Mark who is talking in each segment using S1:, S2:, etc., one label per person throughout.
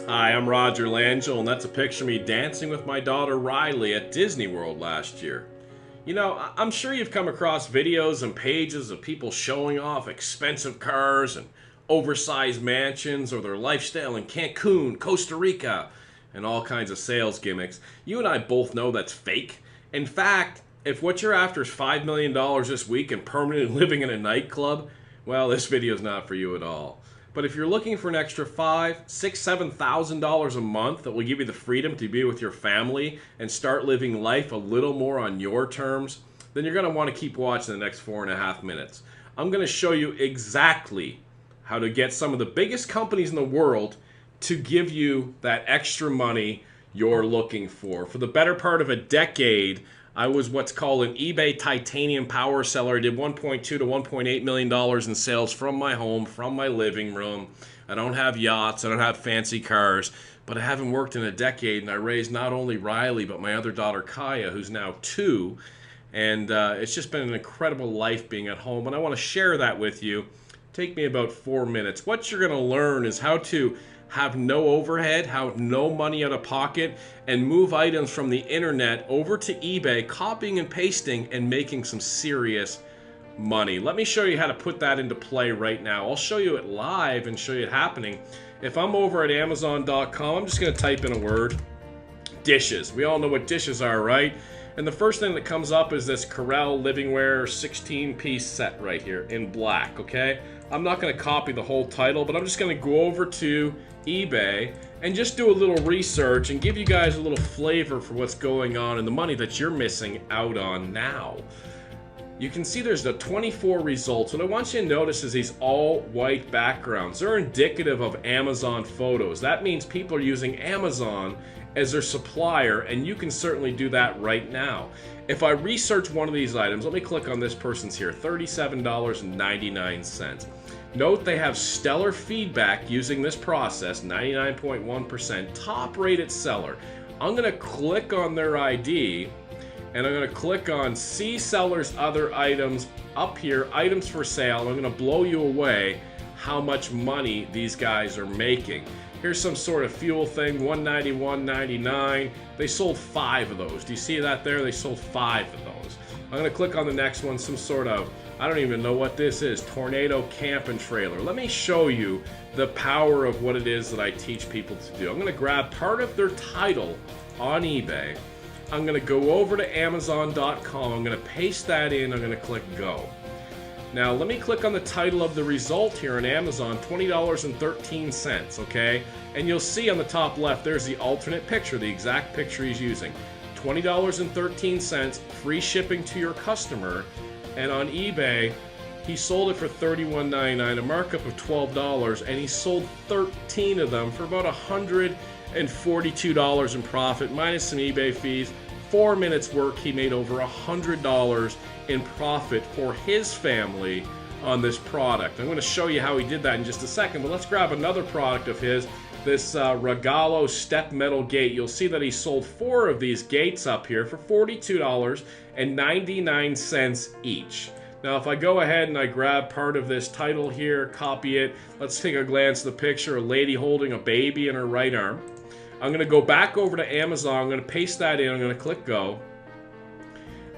S1: Hi, I'm Roger Langell, and that's a picture of me dancing with my daughter Riley at Disney World last year. You know, I'm sure you've come across videos and pages of people showing off expensive cars and oversized mansions or their lifestyle in Cancun, Costa Rica, and all kinds of sales gimmicks. You and I both know that's fake. In fact, if what you're after is $5 million this week and permanently living in a nightclub, well, this video is not for you at all. But if you're looking for an extra $5,000, $6,000, $7,000 a month that will give you the freedom to be with your family and start living life a little more on your terms, then you're going to want to keep watching the next 4.5 minutes. I'm going to show you exactly how to get some of the biggest companies in the world to give you that extra money you're looking for. For the better part of a decade, I was what's called an eBay titanium power seller. I did $1.2 to $1.8 million in sales from my home, from my living room. I don't have yachts, I don't have fancy cars, but I haven't worked in a decade, and I raised not only Riley, but my other daughter Kaya, who's now 2. And it's just been an incredible life being at home, and I want to share that with you. Take me about 4 minutes. What you're going to learn is how to have no overhead, have no money out of pocket, and move items from the internet over to eBay, copying and pasting and making some serious money. Let me show you how to put that into play right now. I'll show you it live and show you it happening. If I'm over at Amazon.com, I'm just going to type in a word, dishes. We all know what dishes are, right? And the first thing that comes up is this Corel Livingware 16-piece set right here in black, okay? I'm not going to copy the whole title, but I'm just going to go over to eBay and just do a little research and give you guys a little flavor for what's going on and the money that you're missing out on now. You can see there's the 24 results. What I want you to notice is these all white backgrounds. They're indicative of Amazon photos. That means people are using Amazon as their supplier, and you can certainly do that right now. If I research one of these items, let me click on this person's here, $37.99. Note they have stellar feedback using this process, 99.1%, top rated seller. I'm going to click on their ID, and I'm going to click on see seller's other items up here, items for sale. I'm going to blow you away how much money these guys are making. Here's some sort of fuel thing, $191.99. They sold 5 of those. Do you see that there? They sold 5 of those. I'm going to click on the next one, some sort of, I don't even know what this is, Tornado Camp and Trailer. Let me show you the power of what it is that I teach people to do. I'm going to grab part of their title on eBay. I'm going to go over to Amazon.com. I'm going to paste that in. I'm going to click Go. Now, let me click on the title of the result here on Amazon, $20.13, okay? And you'll see on the top left, there's the alternate picture, the exact picture he's using. $20.13, free shipping to your customer. And on eBay, he sold it for $31.99, a markup of $12, and he sold 13 of them for about $142 in profit, minus some eBay fees. 4 minutes work, he made over $100 in profit for his family on this product. I'm going to show you how he did that in just a second, but let's grab another product of his, this Regalo step metal gate. You'll see that he sold 4 of these gates up here for $42.99 each. Now, if I go ahead and I grab part of this title here, copy it, let's take a glance at the picture, a lady holding a baby in her right arm. I'm going to go back over to Amazon, I'm going to paste that in, I'm going to click Go.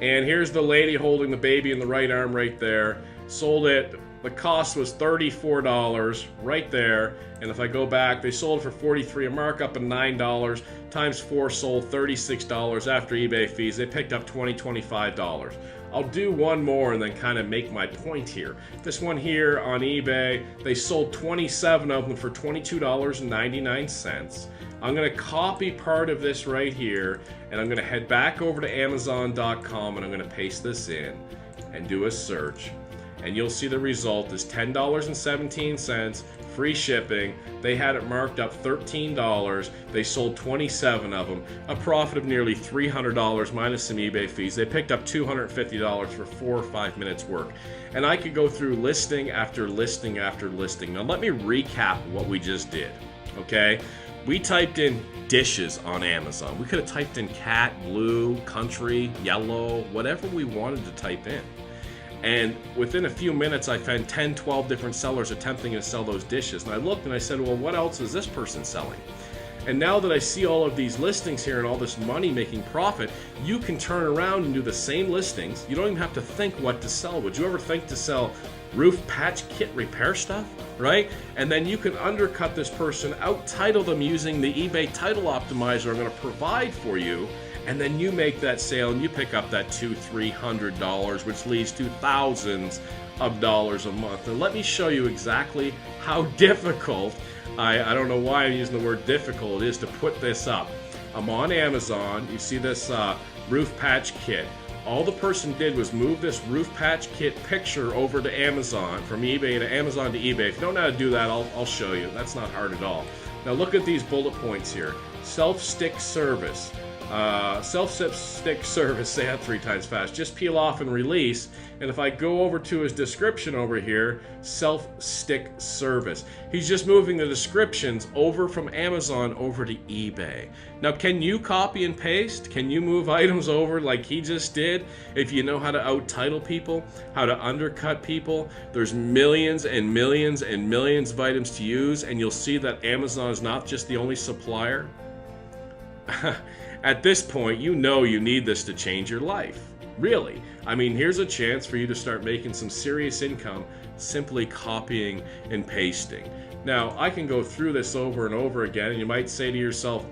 S1: And here's the lady holding the baby in the right arm right there. Sold it, the cost was $34 right there. And if I go back, they sold it for $43, a markup of $9, times 4 sold $36 after eBay fees. They picked up $20, $25. I'll do one more and then kind of make my point here. This one here on eBay, they sold 27 of them for $22.99. I'm going to copy part of this right here, and I'm going to head back over to Amazon.com, and I'm going to paste this in and do a search. And you'll see the result is $10.17, free shipping. They had it marked up $13. They sold 27 of them, a profit of nearly $300 minus some eBay fees. They picked up $250 for 4 or 5 minutes work. And I could go through listing after listing after listing. Now let me recap what we just did, okay? We typed in dishes on Amazon. We could have typed in cat, blue, country, yellow, whatever we wanted to type in. And within a few minutes, I found 10, 12 different sellers attempting to sell those dishes. And I looked and I said, well, what else is this person selling? And now that I see all of these listings here and all this money making profit, you can turn around and do the same listings. You don't even have to think what to sell. Would you ever think to sell roof patch kit repair stuff, right? And then you can undercut this person, out-title them using the eBay title optimizer I'm going to provide for you, and then you make that sale and you pick up that $200-300, which leads to thousands of dollars a month. And let me show you exactly how difficult, I don't know why I'm using the word difficult, it is to put this up. I'm on Amazon. You see this roof patch kit. All the person did was move this roof patch kit picture over to Amazon, from eBay to Amazon to eBay. If you don't know how to do that, I'll show you. That's not hard at all. Now look at these bullet points here. Self-stick service. Self-stick service, say that 3 times fast. Just peel off and release. And if I go over to his description over here, self-stick service. He's just moving the descriptions over from Amazon over to eBay. Now, can you copy and paste? Can you move items over like he just did? If you know how to out-title people, how to undercut people, there's millions and millions and millions of items to use, and you'll see that Amazon is not just the only supplier. At this point, you know you need this to change your life. Really. I mean, here's a chance for you to start making some serious income simply copying and pasting. Now, I can go through this over and over again, and you might say to yourself,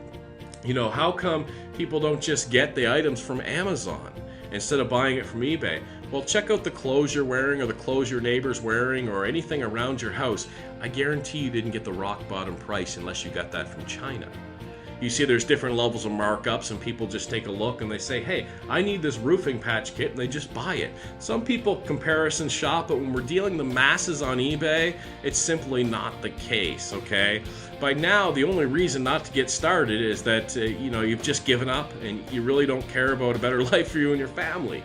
S1: you know, how come people don't just get the items from Amazon instead of buying it from eBay? Well, check out the clothes you're wearing or the clothes your neighbor's wearing or anything around your house. I guarantee you didn't get the rock bottom price unless you got that from China. You see there's different levels of markups, and people just take a look and they say, hey, I need this roofing patch kit, and they just buy it. Some people comparison shop, but when we're dealing the masses on eBay, it's simply not the case, okay? By now, the only reason not to get started is that you know, you've just given up and you really don't care about a better life for you and your family.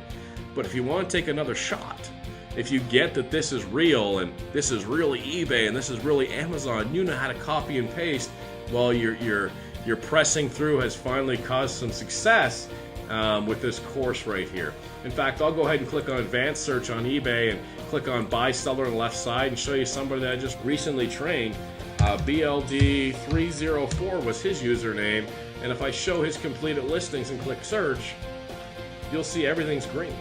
S1: But if you want to take another shot, if you get that this is real and this is really eBay and this is really Amazon, you know how to copy and paste, while your pressing through has finally caused some success with this course right here. In fact, I'll go ahead and click on advanced search on eBay and click on buy seller on the left side and show you somebody that I just recently trained. BLD304 was his username, and if I show his completed listings and click search, you'll see everything's green.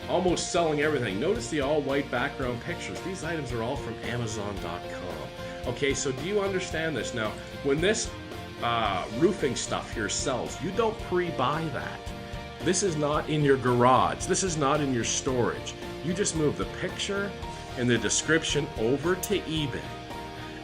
S1: Almost selling everything. Notice the all white background pictures. These items are all from Amazon.com. Okay, so do you understand this? Now, when this roofing stuff here sells, you don't pre-buy that. This is not in your garage. This is not in your storage. You just move the picture and the description over to eBay.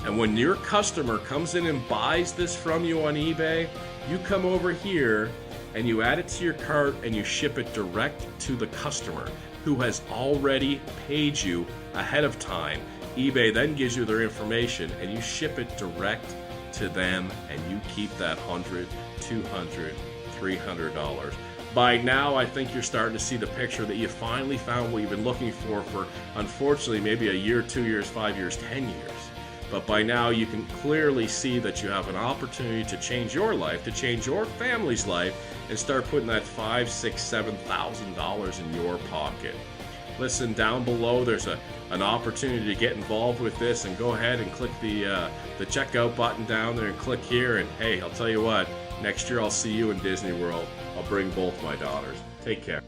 S1: And when your customer comes in and buys this from you on eBay, you come over here and you add it to your cart and you ship it direct to the customer who has already paid you ahead of time. eBay then gives you their information and you ship it direct to them, and you keep that $100, $200, $300. By now, I think you're starting to see the picture that you finally found what you've been looking for unfortunately, maybe a year, 2 years, 5 years, 10 years. But by now, you can clearly see that you have an opportunity to change your life, to change your family's life, and start putting that $5,000, $6,000, $7,000 in your pocket. Listen, down below there's an opportunity to get involved with this, and go ahead and click the checkout button down there and click here, and hey, I'll tell you what, next year I'll see you in Disney World. I'll bring both my daughters. Take care.